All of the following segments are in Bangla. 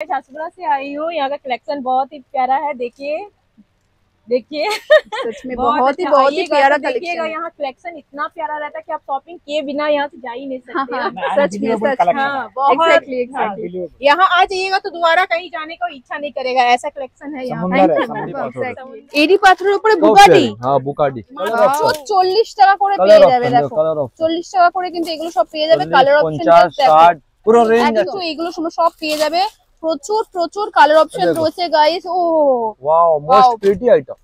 झांसीपुरा से आई हूँ। यहाँ का कलेक्शन बहुत ही प्यारा है। देखिए देखिए सच में बहुत ही प्यारा देखिएगा। यहाँ कलेक्शन इतना प्यारा रहता है कि आप शॉपिंग किए बिना यहाँ से जा ही नहीं सकते। सच में एग्जैक्टली यहाँ आ जाइएगा तो दोबारा कहीं जाने को इच्छा नहीं करेगा। ऐसा कलेक्शन है यहाँ। এডি পাথরের উপরে বুগাটি। হ্যাঁ বুগাটি 40 টাকা করে পেয়ে যাবে। দেখো 40 টাকা করে কিন্তু এগুলো সব পেয়ে যাবে। কালার অপশন 60 পুরো রেঞ্জ আছে। এগুলো সব পেয়ে যাবে। প্রচুর কালার অপশন রয়েছে গাইস। ও ওয়াও মোস্ট প্রিটি আইটেম।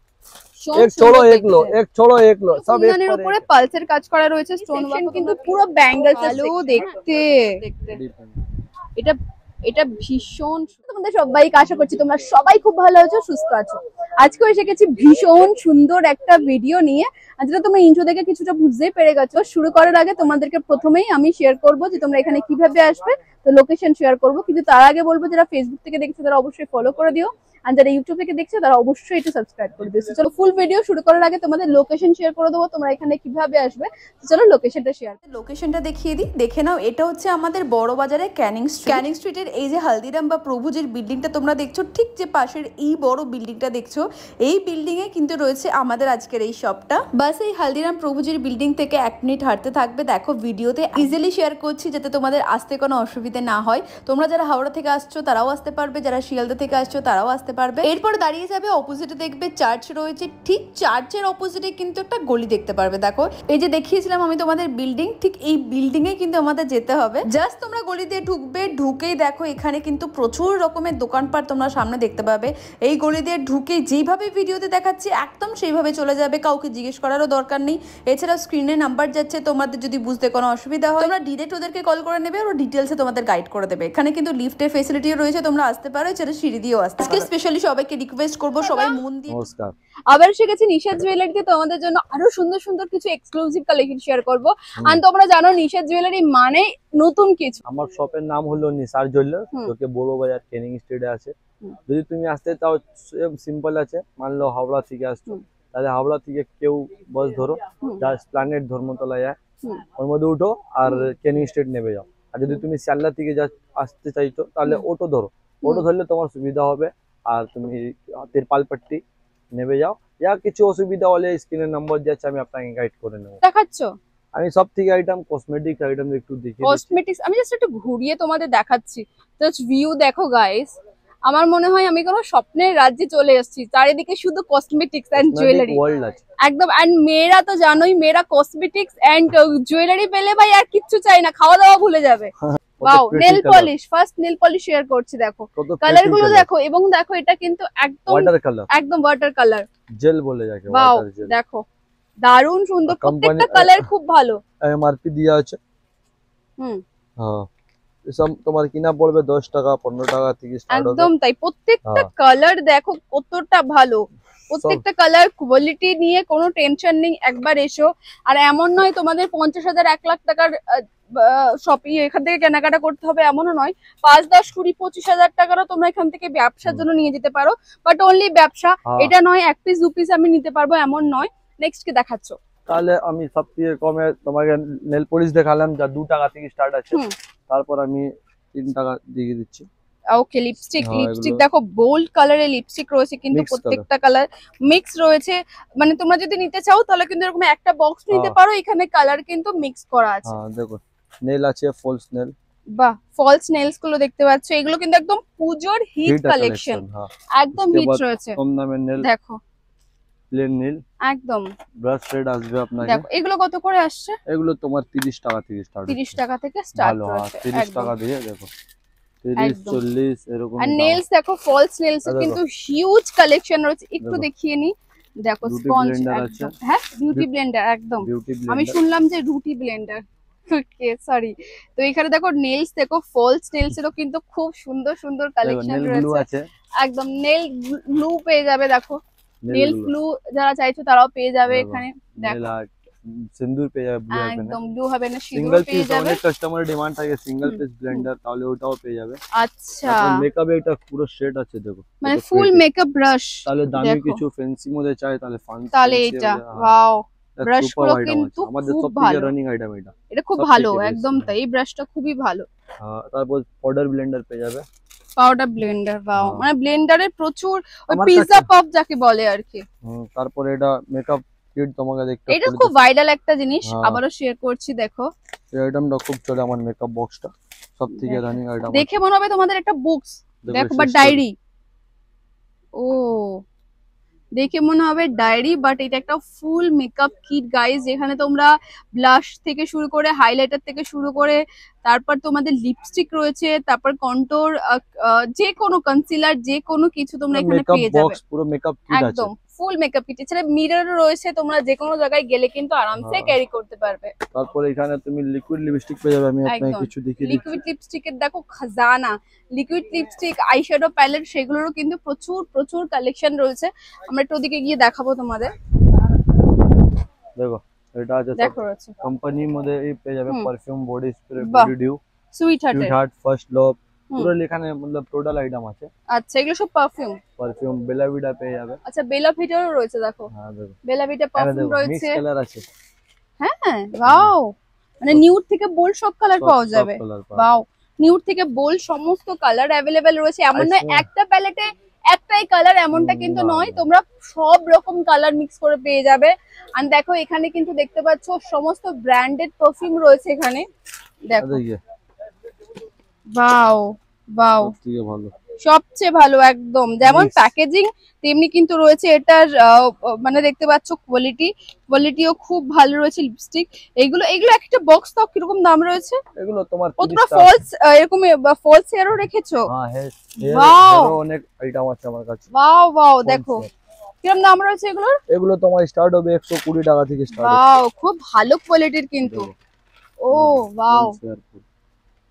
एक छोड़ो एक लो सब एक এর উপরে পালসের কাজ করা রয়েছে। স্টোন ওয়ার্ক কিন্তু পুরো ব্যাঙ্গলস ভালো দেখতে। এটা ভীষণ। তোমাদের সবাইকে আশা করছি তোমরা সবাই খুব ভালো আছো, সুস্থ আছো। আজকে এসে গেছি ভীষণ সুন্দর একটা ভিডিও নিয়ে। আজকে তোমরা ইন্ট্রো দেখে কিছুটা বুঝতেই পেরে গেছো। শুরু করার আগে তোমাদেরকে প্রথমেই আমি শেয়ার করব যে তোমরা এখানে কিভাবে আসবে। তো লোকেশন শেয়ার করব, কিন্তু তার আগে বলবো যারা ফেসবুক থেকে দেখছো তারা অবশ্যই ফলো করে দিও, আর যারা ইউটিউব থেকে দেখছো তারা অবশ্যই এটা সাবস্ক্রাইব করে দিও। চলো ফুল ভিডিও শুরু করার আগে তোমাদের লোকেশন শেয়ার করে দেবো, তোমরা এখানে কিভাবে আসবে। চলো লোকেশনটা শেয়ার লোকেশনটা দেখিয়ে দিই, দেখে নাও। এটা হচ্ছে আমাদের বড় বাজারে ক্যানিং স্ট্রিটের এই যে হালদিরাম বা প্রভুজির বিল্ডিংটা তোমরা দেখছো, ঠিক যে পাশের এই বড় বিল্ডিংটা দেখছো, এই বিল্ডিং এ কিন্তু রয়েছে আমাদের আজকের এই শপটা। বাস এই হালদিরাম প্রভুজির বিল্ডিং থেকে 1 মিনিট হাঁটতে থাকবে। দেখো ভিডিওতে ইজিলি শেয়ার করছি যাতে তোমাদের আসতে কোনো অসুবিধা না হয়। তোমরা যারা হাওড়া থেকে আসছো তারাও আসতে পারবে, যারা শিয়ালদা থেকে আসছো তারাও আসতে পারবে। এরপর দাঁড়িয়ে যাবে, অপোজিটে দেখবে চার্চ রয়েছে। ঠিক চার্চের অপোজিটে কিন্তু একটা গলি দেখতে পারবে। দেখো এই যে দেখিয়েছিলাম আমি তোমাদের বিল্ডিং, ঠিক এই বিল্ডিং এ কিন্তু আমাদের যেতে হবে। জাস্ট তোমরা গলি দিয়ে ঢুকবে, ঢুকেই দেখো এখানে কিন্তু প্রচুর রকমের দোকানপাট তোমরা সামনে দেখতে পাবে। এই গলি দিয়ে ঢুকে যেভাবে ভিডিওতে দেখাচ্ছি একদম সেইভাবে চলে যাবে, কাউকে জিজ্ঞেস করারও দরকার নেই। এছাড়াও স্ক্রিনে নাম্বার যাচ্ছে, তোমাদের যদি বুঝতে কোনো অসুবিধা হয় তোমরা ডিরেক্ট ওদেরকে কল করে নেবে, আর ডিটেলসে তোমাদের গাইড করে দেবে। এখানে কিন্তু লিফটের ফেসিলিটিও রয়েছে, তোমরা আসতে পারো। এছাড়া সিঁড়ি দিয়েও আসতে পারো। আজকে স্পেশালি সবাইকে রিকোয়েস্ট করবো সবাই মন দিয়ে। নমস্কার, আবার এসে গেছি নিশাদ জুয়েলারিতে। তোমাদের জন্য আরো সুন্দর কিছু এক্সক্লুসিভ কালেকশন শেয়ার করবো। আর তোমরা জানো নিশাদ জুয়েলারি মানে নতুন কিছু। আমার শপের নাম হলো নিসার জুয়েলার্স, যেটা বড় বাজার ক্যানিং স্ট্রিটে আছে। যদি তুমি আসতে চাও সিম্পল আছে, মানলো হাওড়া থেকে আসছো তাহলে হাওড়া থেকে কেউ বাস ধরো, যা প্ল্যানেট ধর্মতলা যায় ওর মধ্যে উঠো আর ক্যানিং স্ট্রিট নেমে যাও। আর যদি তুমি শিয়ালদা থেকে আসতে চাইছো তাহলে অটো ধরো, অটো ধরলে তোমার সুবিধা হবে। আর তুমি তিরপালপট্টি নেমে যাও, যা কিছু অসুবিধা হলে স্ক্রিনের নাম্বার যাচ্ছে, আমি আপনাকে গাইড করে নেবো। দেখাচ্ছো আমি সব থেকে আইটেম কসমেটিক আইটেম একটু দেখিয়ে কসমেটিক্স আমি জাস্ট একটু ঘুরিয়ে তোমাদের দেখাচ্ছি। জাস্ট ভিউ দেখো গাইস, আমার মনে হয় আমি কোনো স্বপ্নের রাজ্যে চলে এসেছি। চারিদিকে শুধু কসমেটিক্স এন্ড জুয়েলারি একদম। এন্ড মেয়েরা তো জানোই, মেয়েরা কসমেটিক্স এন্ড জুয়েলারি পেলে ভাই আর কিচ্ছু চাই না, খাওয়া দাওয়া ভুলে যাবে। Wow, nail polish, first nail polish share করছি। দেখো কালার গুলো দেখো, এবং দেখো এটা কিন্তু একদম ওয়াটার কালার, একদম ওয়াটার কালার, জেল বলে যাকে। ওয়াও দেখো দারুণ সুন্দর, প্রত্যেকটা কালার খুব ভালো। এমআরপি দেয়া আছে। হ্যাঁ সব তোমার কিনা পড়বে 10 টাকা 15 টাকা থেকে স্টার্ট হবে। একদম তাই, প্রত্যেকটা কালার দেখো কতটা ভালো। প্রত্যেকটা কালার কোয়ালিটি নিয়ে কোনো টেনশন নেই, একবার এসো। আর এমন নয় তোমাদের 50,000 1 লাখ টাকার শপিং এখান থেকে কেনাকাটা করতে হবে, এমনও নয়। 5, 10, 20, 25,000 টাকারও তোমরা এখান থেকে ব্যবসার জন্য নিয়ে যেতে পারো। বাট অনলি ব্যবসা, এটা নয় 1 পিস 2 পিস আমি নিতে পারবো এমন নয়। নেক্সট কি দেখাচ্ছ? তাহলে আমি সবথেকে কমে তোমাকে নেল পলিশ দেখালাম, যা 2 টাকা থেকে স্টার্ট আছে। তারপর আমি 3 টাকা দিয়ে দিচ্ছি। ওকে, লিপস্টিক দেখো বোল্ড কালারের লিপস্টিক রয়েছে, কিন্তু প্রত্যেকটা কালার মিক্স রয়েছে। মানে তোমরা যদি নিতে চাও তাহলে কিন্তু এরকম একটা বক্স নিতে পারো, এখানে কালার কিন্তু মিক্স করা আছে। হ্যাঁ দেখো নেল আছে, ফলস নেল। বাহ, ফলস নেলস গুলো দেখতে পাচ্ছ, এগুলো কিন্তু একদম পূজোর হিট কালেকশন, একদম হিট রয়েছে। কম দামের নেল দেখো, প্লেন নীল একদম। ব্রাশ শেড আসবে আপনাকে। দেখো এগুলো কত করে আসছে? এগুলো তোমার 30 টাকা থেকে স্টার্ট। 30 টাকা থেকে স্টার্ট হচ্ছে। 30 টাকা দিয়ে দেখো 30 40 এরকম। আর নেলস দেখো, ফলস নেলস কিন্তু হিউজ কালেকশন রয়েছে। একটু দেখিয়ে নি, দেখো স্পঞ্জ একদম। হ্যাঁ বিউটি ব্লেন্ডার একদম। আমি শুনলাম যে রুটি ব্লেন্ডার, ওকে সরি। তো এখানে দেখো নেলস, দেখো ফলস নেলস এরও কিন্তু খুব সুন্দর কালেকশন রয়েছে। একদম নেল গ্লু পেয়ে যাবে, দেখো নেল গ্লু যারা চাইছো তারাও পেয়ে যাবে এখানে। দেখো সিন্দুর পেয়ে যাবে, ব্লু হবে না, একদম ব্লু হবে না, সিন্দুর পেয়ে যাবে। অনেক কাস্টমারের ডিমান্ড থাকে সিঙ্গেল পিস ব্লেন্ডার, তাহলে ওটাও পেয়ে যাবে। আচ্ছা, মেকআপ এটা পুরো সেট আছে দেখো, মানে ফুল মেকআপ ব্রাশ। তাহলে দামি কিছু ফ্যান্সি মধ্যে চাই তাহলে তাহলে এটা ওয়াও, ব্রাশ গুলো কিন্তু আমাদের খুব সবথেকে ভালো রানিং আইটেম এটা। এটা খুব ভালো একদম, তাই এই ব্রাশটা খুবই ভালো। তারপর পাউডার ব্লেন্ডার পেয়ে যাবে। পাউডার ব্লেন্ডার, ওয়াও, হ্যাঁ। মানে ব্লেন্ডারে প্রচুর ওই আমার পিৎজা কাছে- পপ যাকে বলে আর কি। তারপরে এটা মেকআপ কিট তোমাকে দেখতে এটা খুব ভাইরাল একটা জিনিস, হ্যাঁ। আবারও শেয়ার করছি, দেখো এই আইটেমটা খুব চলে আমার মেকআপ বক্সটা, সব থেকে দেখো। Running item. দেখে মনে হবে তোমাদের একটা বুকস, দেখো দেখো, এই বা system। ডায়েরি। ও, দেখে মনে হবে ডায়েরি, বাট এটা একটা ফুল মেকআপ কিট গাইজ, যেখানে তোমরা ব্লাশ থেকে শুরু করে, হাইলাইটার থেকে শুরু করে, তারপর তোমাদের লিপস্টিক রয়েছে, তারপর কন্ট্যুর, যে কোনো কনসিলার, যে কোনো কিছু তোমরা এখানে মেকআপ পেয়ে যাবে। বক্স, পুরো মেকআপ কিট আছে। একদম ফুল মেকআপ কিট, এছাড়া মিরর রয়েছে, তোমরা যে কোনো জায়গায় গেলে কিন্তু আরামসে হ্যাঁ। ক্যারি করতে পারবে। তারপরে এখানে তুমি লিকুইড লিপস্টিক পেয়ে যাবে, আমি আপনাকে একদম। কিছু দেখিয়ে দিচ্ছি। লিকুইড লিপস্টিকের দেখো খাজানা, লিকুইড লিপস্টিক, আইশ্যাডো প্যালেট, সেগুলোরও কিন্তু প্রচুর প্রচুর কালেকশন রয়েছে। আমরা একটু ওদিকে গিয়ে দেখাবো তোমাদের। দেখো এটা আছে দেখো রয়েছে কোম্পানির মধ্যে এই পেয়ে যাবে, হুম। পারফিউম, বডি স্প্রে, বাহ। বডি ডিউ, সুইট হার্টের, সুইট হার্ট, ফার্স্ট লাভ, হুম। পুরো এখানে मतलब টোটাল আইটেম আছে। আচ্ছা, এগুলো সব পারফিউম। পারফিউম বেলা ভিটা পেয়ে যাবে। আচ্ছা, বেলা ভিটারও রয়েছে, দেখো হ্যাঁ দেখো বেলা ভিটা এখানে পারফিউম দেখো মিক্স রয়েছে। কালার আছে। হ্যাঁ, ওয়াও, মানে নিউড থেকে বোল্ড সব কালার পাওয়া যাবে। ওয়াও, নিউড থেকে বোল্ড সমস্ত কালার অ্যাভেলেবেল রয়েছে। এমন নয় একটা প্যালেটে একটাই কালার, এমনটা কিন্তু না, নয়, না। তোমরা সব রকম কালার মিক্স করে পেয়ে যাবে। আর দেখো এখানে কিন্তু দেখতে পাচ্ছ সমস্ত ব্র্যান্ডেড পারফিউম রয়েছে এখানে, দেখো। দেখো ওয়াও ওয়াও, সবথেকে ভালো, সবচেয়ে ভালো একদম, যেমন Yes. প্যাকেজিং তেমনি কিন্তু রয়েছে এটার, মানে দেখতে পাচ্ছ কোয়ালিটিও খুব ভালো রয়েছে। লিপস্টিক এগুলো একটা বক্স তাও কিরকম দাম রয়েছে? এগুলো তোমার ও, 30 তোমরা টাকা। ফলস এরকম ফলস হেয়ারও রেখেছো? হ্যাঁ Wow. হেয়ার অনেক আইটেম আছে আমার কাছে। ওয়াও ওয়াও, False দেখো hair। কিরকম দাম রয়েছে এগুলোর? এগুলো তোমার স্টার্ট হবে 120 টাকা থেকে স্টার্ট হবে। ওয়াও, খুব ভালো কোয়ালিটির কিন্তু। ও ওয়াও, False hair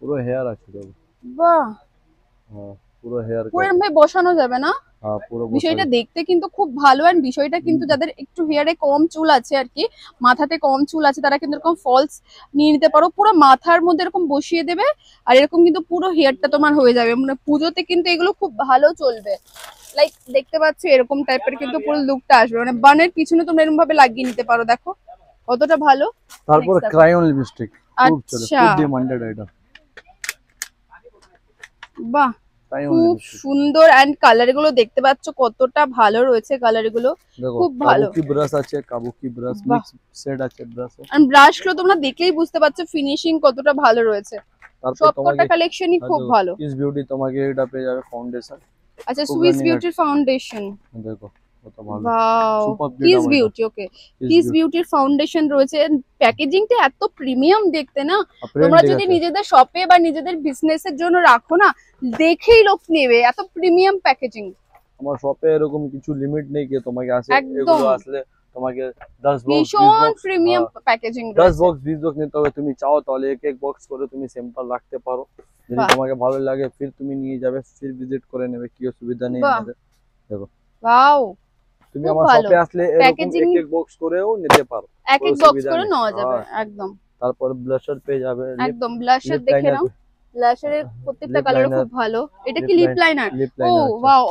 পুরো হেয়ার আছে দেখো। বাহ, হ্যাঁ পুরো হেয়ার পুরো এরকম ভাবে বসানো যাবে না? হ্যাঁ পুরো বিষয়টা দেখতে কিন্তু খুব ভালো। আর বিষয়টা কিন্তু যাদের একটু হেয়ারে কম চুল আছে আর কি, মাথাতে কম চুল আছে, তারা কিন্তু এরকম ফলস নিয়ে নিতে পারো, পুরো মাথার মধ্যে এরকম বসিয়ে দেবে, আর এরকম কিন্তু পুরো হেয়ারটা তোমার হয়ে যাবে। মানে পুজোতে কিন্তু এগুলো খুব ভালো চলবে। লাইক দেখতে পাচ্ছ এরকম টাইপের কিন্তু পুরো লুকটা আসবে, মানে বানের পিছনে তোমরা এরকম ভাবে লাগিয়ে নিতে পারো, দেখো কতটা ভালো। তারপর Next ক্রায়ন লিপস্টিক খুব চলে, আচ্ছা, খুব ডিমান্ডেড আইটেম। বাহ, ক্রায়ন খুব লিপস্টিক সুন্দর। এন্ড কালার গুলো দেখতে পাচ্ছ কতটা ভালো রয়েছে, কালার গুলো দেখো, খুব ভালো। কাবুকি ব্রাশ আছে, কাবুকি ব্রাশ বাহ। মিক্স সেট আছে ব্রাশ। আর ব্রাশ গুলো তোমরা দেখলেই বুঝতে পারছো ফিনিশিং কতটা ভালো রয়েছে। তারপর সবকটা তোমাকে কালেকশনই খুব ভালো। কিস বিউটি তোমাকে এটা পেয়ে যাবে ফাউন্ডেশন। আচ্ছা, খুব সুইস running বিউটির ফাউন্ডেশন, দেখো কত ভালো, ওয়াও, সুপার কিস বিউটি, ওকে, কিস বিউটির ফাউন্ডেশন রয়েছে। প্যাকেজিংটা এত প্রিমিয়াম দেখতে না, তোমরা যদি নিজেদের শপে বা নিজেদের বিজনেসের জন্য রাখো না, দেখেই লোক নেবে, এত প্রিমিয়াম প্যাকেজিং। আমার শপে এরকম কিছু লিমিট নেই যে তোমাকে আসে একদম। এগুলো আসলে তোমাকে 10 বক্স ভীষণ প্রিমিয়াম প্যাকেজিং 10 বক্স 20 বক্স নিতে হবে। তুমি চাও তাহলে এক এক বক্স করে তুমি স্যাম্পল রাখতে পারো, যদি বাহ। তোমাকে ভালো লাগে ফির তুমি নিয়ে যাবে, ফির ভিজিট করে নেবে, কি অসুবিধা নেই বাহ। আমাদের। দেখো ওয়াও, তুমি খুব আমার ভালো। শপে আসলে এরকম Packaging এক এক বক্স করেও নিতে পারো, এক কোনো এক বক্স অসুবিধা করে নেই। নেওয়া যাবে, হ্যাঁ। একদম তারপর ব্লাশার পেয়ে যাবে, একদম। ব্লাশার lip দেখে liner নাও, ব্লাশারের প্রত্যেকটা lip কালার liner, খুব ভালো। এটা কি লিপ লাইনার? লিপ ও লাইনার ওয়াও,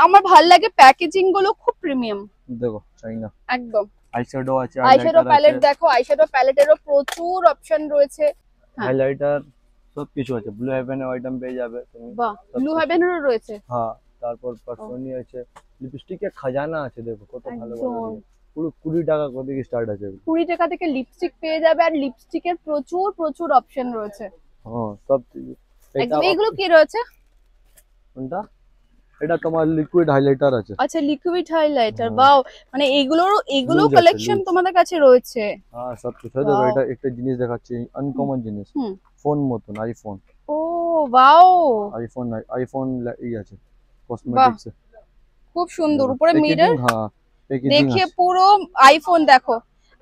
আমার ভালো লাগে প্যাকেজিং গুলো, খুব প্রিমিয়াম দেখো চাইনা। একদম। আইশ্যাডো আছে, আইশ্যাডো হাইলাইটার প্যালেট আছে, দেখো, আইশ্যাডো প্যালেটেরও প্রচুর অপশন রয়েছে। হ্যাঁ। হাইলাইটার সব কিছু আছে। ব্লু হেভেনের আইটেম পেয়ে যাবে তুমি। বাহ, সব ব্লু কিছু। হেভেনেরও রয়েছে। হ্যাঁ তারপর পারফিউমি আছে, লিপস্টিকের খাজানা আছে, দেখো কত ভালো ভালো একদম। জিনিস। পুরো 20 টাকা করে থেকে স্টার্ট আছে এগুলো। 20 টাকা থেকে লিপস্টিক পেয়ে যাবে, আর লিপস্টিকের প্রচুর প্রচুর অপশন রয়েছে। হ্যাঁ সব কিছু। এটা একদম। এগুলো কি রয়েছে? কোনটা? এটা তোমার লিকুইড হাইলাইটার আছে। আচ্ছা, লিকুইড হাইলাইটার, হ্যাঁ। ওয়াও, মানে এগুলো Loose আছে, কালেকশন loose। তোমাদের কাছে রয়েছে। হ্যাঁ সব কিছু। দেখো Wow। এটা একটা জিনিস দেখাচ্ছি, আনকমন জিনিস, হুম। ফোন মতন, আইফোন। ও ওয়াও, আইফোন ই আছে কসমেটিক্স। খুব সুন্দর। উপরে মিরর, হ্যাঁ প্যাকেজিং দেখে পুরো আইফোন, দেখো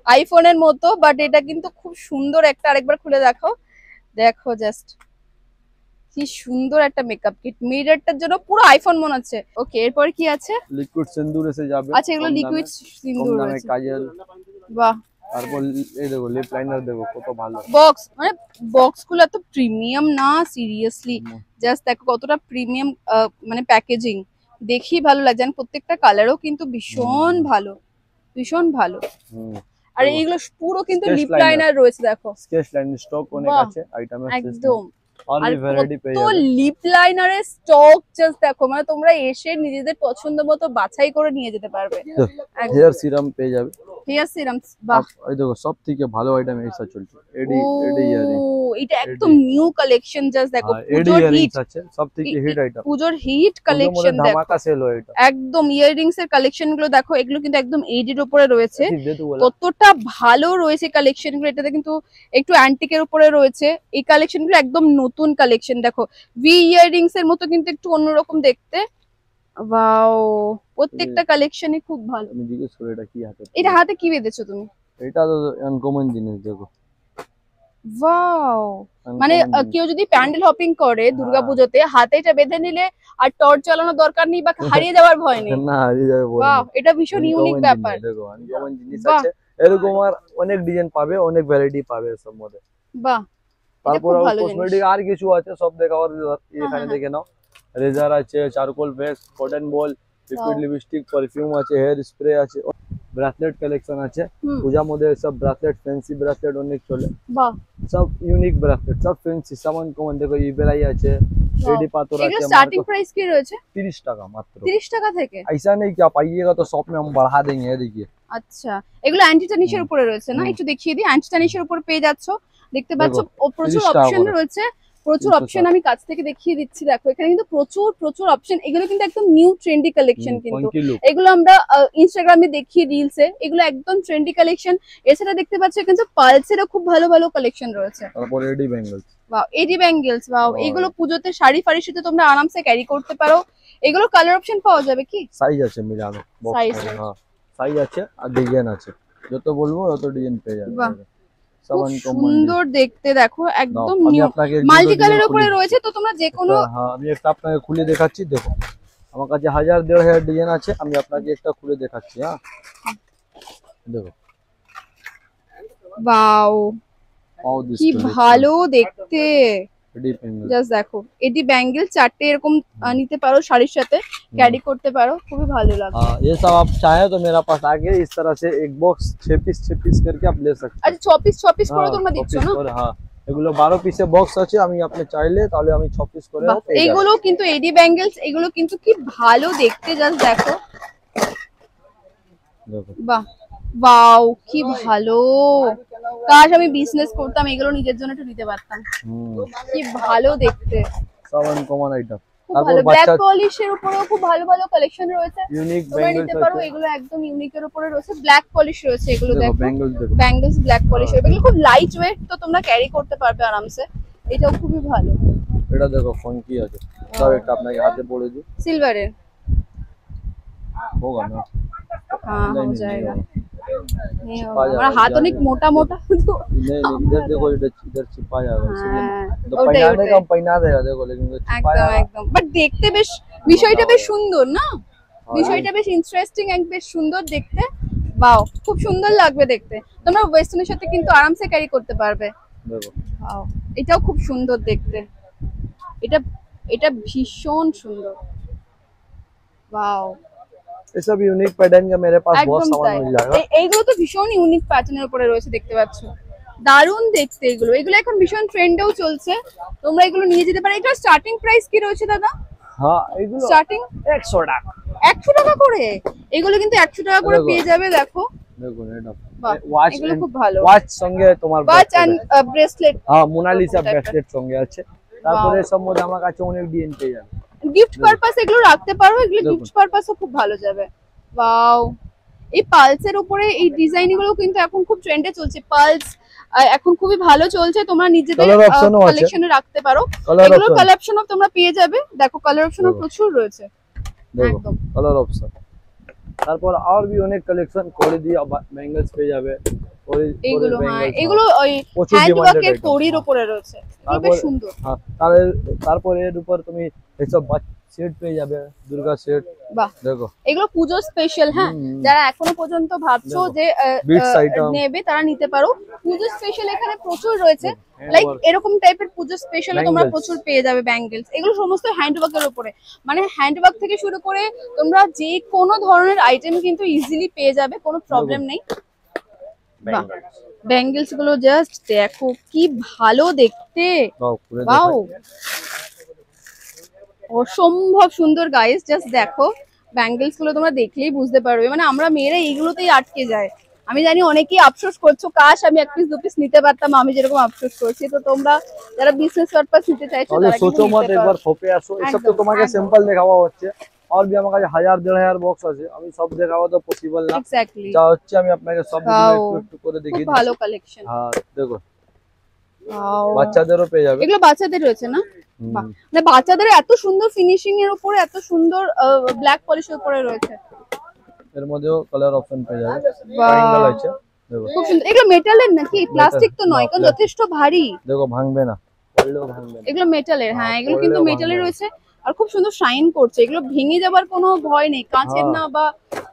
আইফোনের মতো, বাট এটা কিন্তু খুব সুন্দর একটা। আরেকবার খুলে দেখো, দেখো জাস্ট কি সুন্দর একটা মেকআপ কিট। মিররটার জন্য পুরো আইফোন মনে হচ্ছে। ওকে, এরপর কি আছে? লিকুইড সিন্দুর এসে যাবে। আচ্ছা, এগুলো কম লিকুইড দামে, কম সিন্দুর দামে রয়েছে। কাজল। বাহ, তারপর এই দেখো লিপ লাইনার, দেখো কত ভালো। বক্স, মানে বক্স গুলো এত প্রিমিয়াম না, সিরিয়াসলি জাস্ট দেখো কতটা প্রিমিয়াম, মানে প্যাকেজিং দেখি ভালো লাগছে। আর প্রত্যেকটা কালারও কিন্তু ভীষণ ভালো, ভীষণ ভালো। হুম। আর দেখো, এইগুলো পুরো কিন্তু Sketch লিপ liner। লাইনার রয়েছে, দেখো স্কেচ লাইন স্টক অনেক বাহ, আছে, আইটেমের একদম। और আর भी वैरायटी पे তো লিপ লাইনারের স্টক জাস্ট দেখো, মানে তোমরা এসে নিজেদের পছন্দ মতো বাছাই করে নিয়ে যেতে পারবে। हेयर सीरम पे যাবে, হেয়ার সিরামস, বাহ এই দেখো সব থেকে ভালো আইটেম এইসব চলছে। এডি ও ইয়ারিং, এটা একদম নিউ কালেকশন, জাস্ট দেখো এডি পুজোর ইয়ারিং হিট, আছে সব থেকে হিট আইটেম, পুজোর হিট কালেকশন দেখো, ধামাকা সেল হয় এটা একদম ইয়াররিংস এর কালেকশন গুলো দেখো, এগুলো কিন্তু একদম এইডের উপরে রয়েছে, দে তো বলা কতটা ভালো রয়েছে কালেকশন গুলো। এটাতে কিন্তু একটু অ্যান্টিকের উপরে রয়েছে, এই কালেকশন গুলো একদম নতুন কালেকশন। দেখো ভি ইয়াররিংস এর মতো কিন্তু একটু অন্যরকম দেখতে, ওয়াও প্রত্যেকটা কালেকশনই খুব ভালো। আমি জিজ্ঞেস করে এটা কি হাতে, এটা হাতে কি বেঁধেছো তুমি? এটা তো আনকমন জিনিস দেখো, ওয়াও, মানে কেউ যদি প্যান্ডেল হপিং করে দুর্গাপুজোতে, হাতে এটা বেঁধে নিলে আর টর্চ চালানোর দরকার নেই বা হারিয়ে যাওয়ার ভয় নেই। না হারিয়ে যাবে বলে, ওয়াও, এটা ভীষণ ইউনিক ব্যাপার। দেখো আনকমন জিনিস বাহ। আছে, এরকম আর অনেক ডিজাইন পাবে, অনেক ভ্যারাইটি পাবে এর মধ্যে। বাহ, এটা তারপর খুব ভালো জিনিস। কসমেটিক আর কিছু আছে সব দেখাবার, এখানে দেখে নাও। রেজার আছে, চারকোল বেস, কটন বল, লিকুইড লিপস্টিক, পারফিউম আছে, হেয়ার স্প্রে আছে, ব্রেসলেট কালেকশন আছে। পূজা মধ্যে সব ব্রেসলেট, ফ্যান্সি ব্রেসলেট অনেক চলে, বাহ, সব ইউনিক ব্রেসলেট, সব ফ্যান্সি সামান কমন। দেখো ইবেলাই আছে, রেডি पाथर এগুলো আছে, স্টার্টিং প্রাইস কি রয়েছে? 30 টাকা মাত্র। 30 টাকা থেকে? ऐसा नहीं कि आप आइएगा तो शॉप में हम बढ़ा देंगे, ये देखिए। আচ্ছা, এগুলো অ্যান্টি টার্নিশের উপরে রয়েছে না? একটু দেখিয়ে দিই, অ্যান্টি টার্নিশের উপরে পেয়ে যাচ্ছ, দেখতে পাচ্ছ প্রচুর 30 টাকা অপশন করে। রয়েছে, প্রচুর 30 অপশন। আমি কাছ থেকে দেখিয়ে দিচ্ছি, দেখো এখানে কিন্তু প্রচুর প্রচুর অপশন। এগুলো কিন্তু একদম নিউ ট্রেন্ডি কালেকশন, কিন্তু funky look। এগুলো আমরা ইনস্টাগ্রামে দেখি, রিলসে, এগুলো একদম ট্রেন্ডি কালেকশন। এছাড়া দেখতে পাচ্ছ কিন্তু পালসেরও খুব ভালো ভালো কালেকশন রয়েছে। তারপর এডি ব্যাঙ্গলস, ওয়াও, এডি ব্যাঙ্গেলস, ওয়াও, এগুলো পুজোতে শাড়ি ফাড়ির সাথে তোমরা আরামসে ক্যারি করতে পারো। এগুলো কালার অপশন পাওয়া যাবে কি? সাইজ আছে মিলানো বক্স, Size হ্যাঁ সাইজ আছে আর ডিজাইন আছে, যত বলবো তত ডিজাইন পেয়ে যাবে। বাহ, সব খুব আনকমন সুন্দর দেখতে, দেখো একদম আমি নিউ আপনাকে মাল্টি কালারের উপরে রয়েছে, তো তোমরা যে কোনো হ্যাঁ আমি একটা আপনাকে খুলে দেখাচ্ছি। দেখো আমার কাছে 1000-1500 ডিজাইন আছে, আমি আপনাকে একটা খুলে দেখাচ্ছি। হ্যাঁ দেখো, ওয়াও পাও দিস কি ভালো দেখতে, এডি ব্যাঙ্গল। জাস্ট দেখো এডি ব্যাঙ্গেল চারটে এরকম নিতে পারো, শাড়ির সাথে ক্যারি করতে পারো, খুবই ভালো লাগবে। हाँ ये सब आप चाहे तो मेरा पास आके इस तरह से एक बॉक्स 6 पीस करके आप ले सकते हैं। আচ্ছা, 6 পিস করে তোমরা 6 দিচ্ছ piece না? করে, হ্যাঁ এগুলো 12 পিসের বক্স আছে, আমি আপনি চাইলে তাহলে আমি 6 পিস করে বাহ, পেয়ে যাবো। এইগুলো কিন্তু এডি ব্যাঙ্গেলস, এগুলো কিন্তু কি ভালো দেখতে, জাস্ট দেখো, দেখো বাহ, ওয়াও কি ভালো। কাশ আমি বিজনেস করতাম, এগুলো নিজের জন্য একটু নিতে পারতাম, কি ভালো দেখতে, সব আনকমন আইটেম। খুব তারপর ভালো। ব্ল্যাক বাচ্চা পলিশের উপরেও খুব ভালো ভালো কালেকশন রয়েছে, ইউনিক তোমরা ব্যাঙ্গলস নিতে পারো। আছে, এগুলো একদম ইউনিকের উপরে রয়েছে, ব্ল্যাক পলিশ রয়েছে, এগুলো দেখো দেখো ব্যাঙ্গলস দেখো, ব্যাঙ্গলস ব্ল্যাক পলিশ, এগুলো খুব লাইট ওয়েট, তো তোমরা ক্যারি করতে পারবে আরামসে, এটাও খুবই ভালো। এটা দেখো ফঙ্কি আছে, সব একটা আপনাকে হাতে পড়ে দিই, সিলভারের, होगा ना? হ্যাঁ नहीं, हो नहीं, जाएगा। नहीं नहीं छिपा होगा, हमारा जाएगा, हाथ जाने अनेक दो। मोटा मोटा तो नहीं नहीं इधर देखो, इधर छिपा जाएगा, इसलिए হ্যাঁ, तो ওটাই पहनाने ওটাই। का हम पहना देगा देखो, लेकिन वो छिपा একদম जाएगा। একদম, বাট দেখতে বেশ, বিষয়টা বেশ সুন্দর না, বিষয়টা বেশ ইন্টারেস্টিং, এক বেশ সুন্দর দেখতে, বাও খুব সুন্দর লাগবে দেখতে। তোমরা ওয়েস্টার্নের সাথে কিন্তু আরামসে ক্যারি করতে পারবে। देखो ওয়াও, এটাও খুব সুন্দর দেখতে, এটা এটা ভীষণ সুন্দর, ওয়াও ये सब यूनिक पैटर्न का मेरे पास बहुत একদম सामान তাই। मिल जाएगा। এইগুলো তো ভীষণ ইউনিক প্যাটার্নের উপরে রয়েছে, দেখতে পাচ্ছ, দারুণ দেখতে এগুলো, এগুলো এখন ভীষণ ট্রেন্ডেও চলছে, তোমরা এগুলো নিয়ে যেতে পারো। এটা স্টার্টিং প্রাইস কি রয়েছে দাদা? हाँ এগুলো স্টার্টিং 100 টাকা, 100 টাকা করে, এগুলো কিন্তু 100 টাকা করে দেখো। পেয়ে যাবে, দেখো দেখো এটা বাহ, ওয়াচ, এগুলো খুব ভালো। ওয়াচ সঙ্গে তোমার ওয়াচ এন্ড ব্রেসলেট, হ্যাঁ মোনালিসা Type এর। ব্রেসলেট সঙ্গে আছে। তারপরে সব মধ্যে আমার কাছে অনেক ডিজাইন পেয়ে যাবে, গিফট পারপাস এগুলো রাখতে পারো, এগুলো দেখুন। গিফট পারপাসও খুব ভালো যাবে। ওয়াও, এই পালসের উপরে এই ডিজাইন গুলো কিন্তু এখন খুব ট্রেন্ডে চলছে, পালস এখন খুবই ভালো চলছে, তোমরা নিজেদের Colour option ও আছে। কালেকশনে রাখতে পারো। কালার এগুলোর অপশন কালেকশনও তোমরা পেয়ে যাবে, দেখো কালার অপশনও দেখো। প্রচুর রয়েছে, দেখো একদম। Colour option. তারপর আর भी অনেক কালেকশন করে দিয়ে ব্যাঙ্গলস পেয়ে যাবে, এগুলো হ্যাঁ, এগুলো ওই প্রচুর হ্যান্ড demanded ওয়ার্কের item। তৈরির উপরে রয়েছে, এগুলো বেশ তারপর- সুন্দর। হ্যাঁ তারপর এর উপর তুমি এইসব সেট পেয়ে যাবে, দুর্গা সেট বাহ, দেখো এগুলো পুজো স্পেশাল, হ্যাঁ হুম। যারা এখনো পর্যন্ত ভাবছো দেখো। যে Beads item। নেবে, তারা নিতে পারো। পুজো স্পেশাল এখানে প্রচুর রয়েছে, Hand লাইক work। এরকম টাইপের পুজো স্পেশাল তোমরা Bangles। প্রচুর পেয়ে যাবে। ব্যাঙ্গেলস এগুলো সমস্ত হ্যান্ড ওয়ার্কের উপরে, মানে হ্যান্ড ওয়ার্ক থেকে শুরু করে তোমরা যে কোনো ধরনের আইটেম কিন্তু ইজিলি পেয়ে যাবে, কোনো প্রবলেম নেই। ব্যাঙ্গেলস গুলো জাস্ট দেখো কি ভালো দেখতে, ওয়াও অসম্ভব সুন্দর গাইস। জাস্ট দেখো ব্যাঙ্গেলস গুলো তোমরা দেখলেই বুঝতে পারবে, মানে আমরা মেয়েরা এইগুলোতেই আটকে যায়। আমি জানি অনেকেই আফসোস করছো কাশ আমি এক পিস দু পিস নিতে পারতাম, আমি যেরকম আফসোস করছি। তো তোমরা যারা বিজনেস পারপাস নিতে চাইছো তারা सोचो मत, एक बार शॉपे আসো। এসব তো তোমাকে সিম্পল দেখাওয়া হচ্ছে, আর भी আমার কাছে 1000-1500 বক্স আছে, আমি সব দেখাবো তো পসিবল না। এক্স্যাক্টলি যা হচ্ছে আমি আপনাকে সব একটু একটু করে দেখিয়ে দিচ্ছি। ভালো কালেকশন, হ্যাঁ দেখো ওয়াও বাচ্চাদেরও পেয়ে যাবে। এগুলো বাচ্চাদের রয়েছে না? মানে বাচ্চাদের এত সুন্দর ফিনিশিং এর উপরে, এত সুন্দর ব্ল্যাক পলিশের উপরে রয়েছে। এর মধ্যেও কালার অপশন পেয়ে যাবে, বাহ ট্রায়াঙ্গেল আছে দেখো। খুব সুন্দর। এগুলো মেটালের নাকি? প্লাস্টিক তো নয়, কারণ যথেষ্ট ভারী। দেখো ভাঙবে না, পড়লেও ভাঙবে না। এগুলো মেটালের, হ্যাঁ এগুলো কিন্তু মেটালের রয়েছে আর খুব সুন্দর শাইন করছে। এগুলো ভেঙে যাবার কোনো ভয় নেই, কাঁচের না বা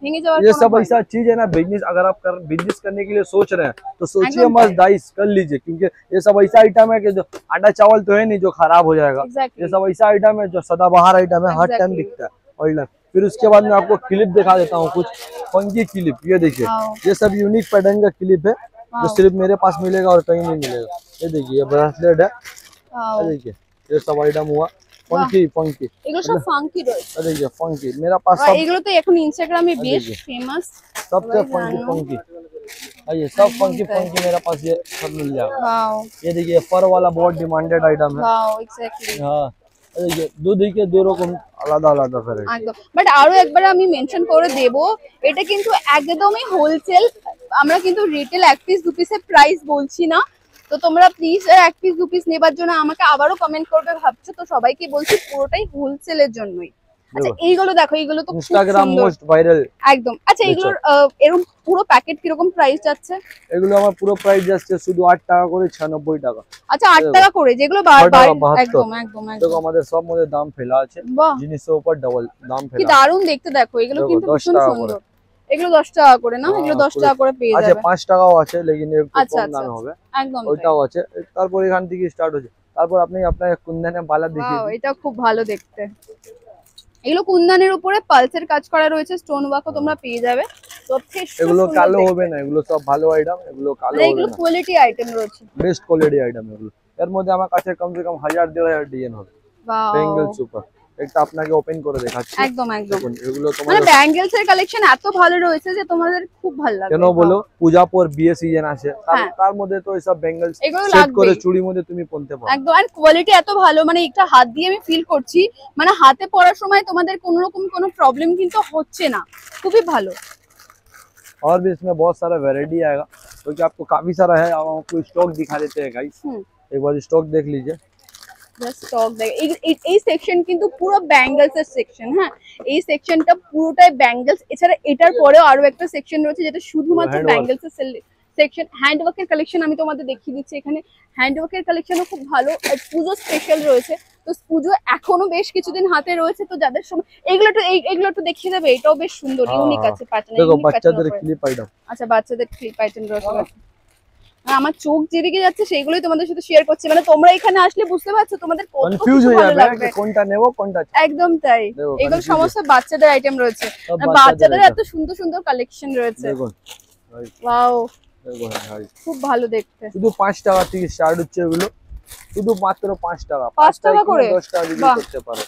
ভেঙে যাওয়ার ये কোনো सब ভয় ऐसा चीज है ना, बिजनेस अगर आप बिजनेस करने के लिए सोच रहे हैं तो सोचिए मत, डाइस कर लीजिए, क्योंकि ये सब ऐसा आइटम है कि जो आटा चावल तो है नहीं जो खराब हो जाएगा। एग्जैक्टली ये सब ऐसा आइटम है जो सदाबहार आइटम है, हर टाइम दिखता है ऑयल। फिर उसके बाद मैं आपको क्लिप दिखा देता हूँ, कुछ फंकी क्लिप। ये देखिए ये सब यूनिक पैटर्न का क्लिप है जो सिर्फ मेरे पास मिलेगा और कहीं नहीं मिलेगा। ये देखिए ये ब्रेसलेट है, ये देखिए ये सब आइटम हुआ फंकी फंकी। এগুলো সব ফাঙ্কি রয়েছে। देखिए फंकी मेरा पास আর सब এগুলো তো এখন ইনস্টাগ্রামে বেশ ফেমাস। सबसे फंकी फंकी, ये सब फंकी फंकी मेरा पास ये सब मिल जाएगा। वाओ ये देखिए फर वाला बहुत डिमांडेड आइटम है। वाओ এক্স্যাক্টলি हाँ ये देखिए दो देखिए दो रकम আলাদা আলাদা ভ্যারাইটি। একদম, বাট আরো একবার আমি মেনশন করে দেব, এটা কিন্তু একদমই হোলসেল, আমরা কিন্তু রিটেল এক পিস দু পিসের প্রাইস বলছি না। তো তোমরা প্লিজ এক পিস দু পিস নেবার জন্য আমাকে আবারও কমেন্ট করবে ভাবছো, তো সবাইকে বলছি পুরোটাই হোলসেলের জন্যই। আচ্ছা এইগুলো দেখো, এইগুলো তো খুব ইনস্টাগ্রাম সুন্দর মোস্ট ভাইরাল একদম। আচ্ছা এগুলোর এরকম পুরো প্যাকেট কিরকম প্রাইস যাচ্ছে? এগুলো আমার পুরো প্রাইস যাচ্ছে শুধু 8 টাকা করে, 96 টাকা। আচ্ছা 8 টাকা করে, যেগুলো একদম একদম দেখো আমাদের সব মধ্যে দাম ফেলা আছে, বাহ জিনিসের উপর ডাবল দাম কি ফেলা। দারুণ দেখতে দেখো, এগুলো দেখো, কিন্তু 10 ভীষণ টাকা সুন্দর। এগুলো 10 টাকা করে না? এগুলো 10 টাকা করে পেয়ে আচ্ছা যাবে। 5 টাকাও আছে, লেকিন একটু আচ্ছা কম আচ্ছা দামে হবে, একদম ওইটাও আছে। তারপর এখান থেকে স্টার্ট হচ্ছে, তারপর আপনি আপনার কুন্দনে বালা দেখিয়ে ওয়াও দিন। এটা খুব ভালো দেখতে। এগুলো কুন্দানের উপরে পালসের কাজ করা রয়েছে, স্টোন ওয়ার্কও তোমরা পেয়ে যাবে। যথেষ্ট এগুলো সুন্দর কালো দেখতে। হবে না, এগুলো সব ভালো আইটেম, এগুলো কালো মানে হবে এগুলো না, কোয়ালিটি আইটেম রয়েছে, বেস্ট কোয়ালিটি আইটেম এগুলো। এর মধ্যে আমার কাছে কমসে কম 1000-1500 ডিজাইন হবে ওয়াও ব্যাঙ্গেলস উপর। একটা আপনাকে ওপেন করে দেখাচ্ছি, একদম একদম। দেখুন এগুলো মানে তোমাদের ব্যাঙ্গেলস এর কালেকশন এত ভালো রয়েছে যে তোমাদের খুব ভালো লাগবে। কেন বলো, পূজা পর বিয়ে সিজন আছে, হ্যাঁ। তার মধ্যে তো এইসব ব্যাঙ্গেলস এগুলো সেট করে লাগবেই। চুড়ির মধ্যে তুমি পরতে পারো। একদম, আর কোয়ালিটি এত ভালো, মানে একটা হাত দিয়ে আমি ফিল করছি, মানে হাতে পরার সময় তোমাদের কোনো রকম কোনো প্রবলেম কিন্তু হচ্ছে না, খুবই ভালো। और भी इसमें बहुत सारा वैरायटी आएगा, क्योंकि आपको काफी सारा है। अब हम आपको स्टॉक दिखा देते हैं गाइस, एक बार स्टॉक देख लीजिए। জাস্ট স্টক দেখ, এই সেকশন কিন্তু পুরো ব্যাঙ্গেলস এর সেকশন। হ্যাঁ এই সেকশনটা পুরোটাই ব্যাঙ্গেলস, এছাড়া এটার পরেও আরো একটা সেকশন রয়েছে যেটা শুধুমাত্র Handwork। ব্যাঙ্গেলস এর সেকশন। হ্যান্ডওয়ার্কের কালেকশন আমি তোমাদের দেখিয়ে দিচ্ছি, এখানে হ্যান্ডওয়ার্কের কালেকশনও খুব ভালো। আর পুজো স্পেশাল রয়েছে, তো পুজো এখনো বেশ কিছুদিন হাতে রয়েছে, তো যাদের সময় এগুলো একটু দেখিয়ে দেবে। এটাও বেশ সুন্দর, ইউনিক আছে প্যাটার্ন। देखो বাচ্চাদের ক্লিপ আইটেম। আচ্ছা বাচ্চাদের ক্লিপ আইটেম রয়েছে। আমার চোখ যেদিকে যাচ্ছে সেগুলোই তোমাদের সাথে শেয়ার করছি, মানে তোমরা এখানে আসলে বুঝতে পারছো তোমাদের কত কনফিউজ হয়ে যাবে যে কোনটা নেব কোনটা। একদম তাই, দেখো, এগুলো confuse সমস্ত বাচ্চাদের আইটেম রয়েছে। সব আর বাচ্চাদের বাচ্চাদের item। এত সুন্দর সুন্দর কালেকশন রয়েছে, দেখুন ওয়াও দেখুন ভাই, খুব ভালো দেখতে। শুধু 5 টাকা থেকে স্টার্ট হচ্ছে এগুলো, শুধু মাত্র 5 টাকা। 5 টাকা করে 10 টাকা বিক্রি বাহ। করতে পারো।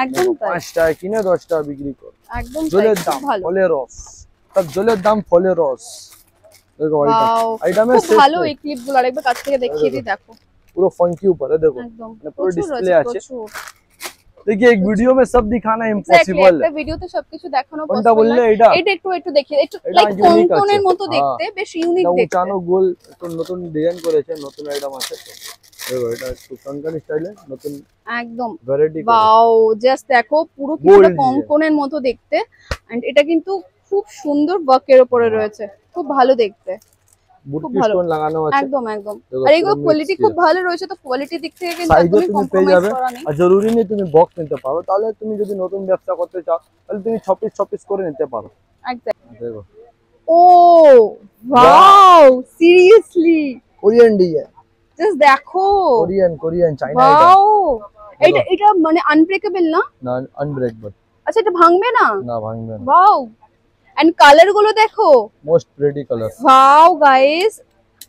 একদম তাই, 5 টাকা কিনে 10 টাকা বিক্রি করো। একদম তাই, জলের খুব দাম ভালো। ফলে রস, সব জলের দাম ফলে রস। দেখো ওয়াও আইটেমের খুব ভালো। এই ক্লিপ গুলো আরেকবার কাছ থেকে দেখিয়ে দিই, দেখো पूरा फंकी ऊपर है। देखो একদম पूरा প্রচুর डिस्प्ले রয়েছে, আছে। প্রচুর। देखिए एक वीडियो में सब दिखाना Exactly, इम्पॉसिबल একটা है। ভিডিওতে সবকিছু দেখানো কোনটা পসিবল বললে না। এটা? এটা একটু দেখিয়ে, একটু এটা লাইক unique আছে। কোনের মতো হ্যাঁ। দেখতে, বেশ ইউনিক এটা দেখতে। উঁচানো গোল একটু নতুন ডিজাইন করেছে, নতুন আইটেম আছে তো। দেখো এটা একটু কঙ্কন স্টাইলে নতুন একদম ভ্যারাইটি। ওয়াও জাস্ট দেখো পুরো Gold কিছুটা design। কঙ্কনের মতো দেখতে, এন্ড এটা কিন্তু খুব সুন্দর ওয়ার্কের উপরে রয়েছে, খুব ভালো দেখতে, বুটকি ভালো। স্টোন লাগানো আছে। একদম একদম। দেখো, আর এগুলো পুরো কোয়ালিটি mix খুব দিয়ে। ভালো রয়েছে, তো কোয়ালিটি দিক থেকে কিন্তু সাইজও একদমই তুমি পেয়ে কম্প্রোমাইজ যাবে, করা নেই। আর জরুরি নেই তুমি বক্স নিতে পারো। তাহলে তুমি যদি নতুন ব্যবসা করতে চাও তাহলে তুমি 6 পিস করে নিতে পারো। একদম। দেখো ও wow seriously Korean design, just দেখো, কোরিয়ান চাইনা আইটেম। ওয়াও এটা মানে আনব্রেকেবল না? না আনব্রেকেবল। আচ্ছা এটা ভাঙবে না? না ভাঙবে না। ওয়াও এন্ড কালার গুলো দেখো, most pretty colour. Wow guys,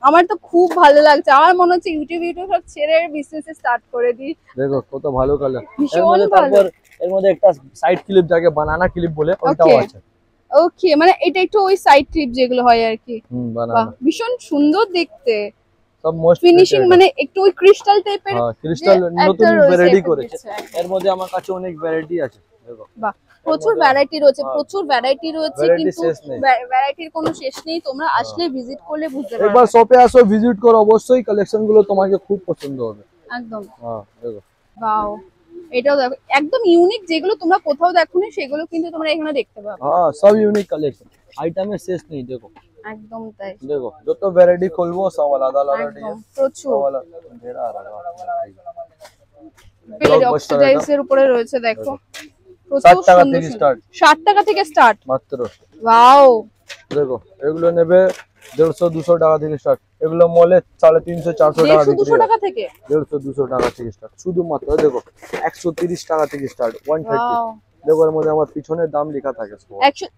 আমার তো খুব ভালো লাগছে। আমার মনে হচ্ছে ইউটিউব সব ছেড়ে বিজনেস স্টার্ট করে দিই। দেখো কত ভালো কালার। ভীষণ ভালো। তারপর এর মধ্যে একটা সাইড ক্লিপ যাকে বানানা ক্লিপ বলে, ওটাও আছে। ওকে, মানে এটা একটু ওই সাইড ক্লিপ যেগুলো হয় আর কি। বানানা ভীষণ সুন্দর দেখতে, সব মোস্ট ফিনিশিং মানে একটু ওই ক্রিস্টাল টাইপের। হ্যাঁ, ক্রিস্টাল নতুন ভ্যারাইটি করেছে। এর মধ্যে আমার কাছে অনেক ভ্যারাইটি আছে। দেখো বাহ, প্রচুর ভ্যারাইটি রয়েছে, প্রচুর ভ্যারাইটি রয়েছে, কিন্তু ভ্যারাইটির কোনো শেষ নেই। তোমরা আসলে ভিজিট করলে বুঝতে পারবে। একবার শপে আসো, ভিজিট করো, অবশ্যই কালেকশন গুলো তোমাকে খুব পছন্দ হবে একদম। হ্যাঁ দেখো, ওয়াও, এটাও দেখো, একদম ইউনিক, যেগুলো তোমরা কোথাও দেখোনি সেগুলো কিন্তু তোমরা এখানে দেখতে পাবে। হ্যাঁ সব ইউনিক কালেকশন, আইটেমের শেষ নেই। দেখো একদম তাই। দেখো যত ভ্যারাইটি খুলবো সব আলাদা আলাদা ডিজাইন, প্রচুর ঢেরা অক্সিডাইজ এর উপরে রয়েছে। দেখো 60 টাকা থেকে স্টার্ট, 60 টাকা থেকে স্টার্ট মাত্র। ওয়াও, দেখো এগুলো নেবে 150-200 টাকা থেকে স্টার্ট। এগুলো মলে 350-400 টাকা, 200 টাকা থেকে, 150-200 টাকা থেকে স্টার্ট শুধুমাত্র। দেখো 130 টাকা থেকে স্টার্ট, 130। দেখো এর মধ্যে আমার পিছনে দাম লেখা থাকে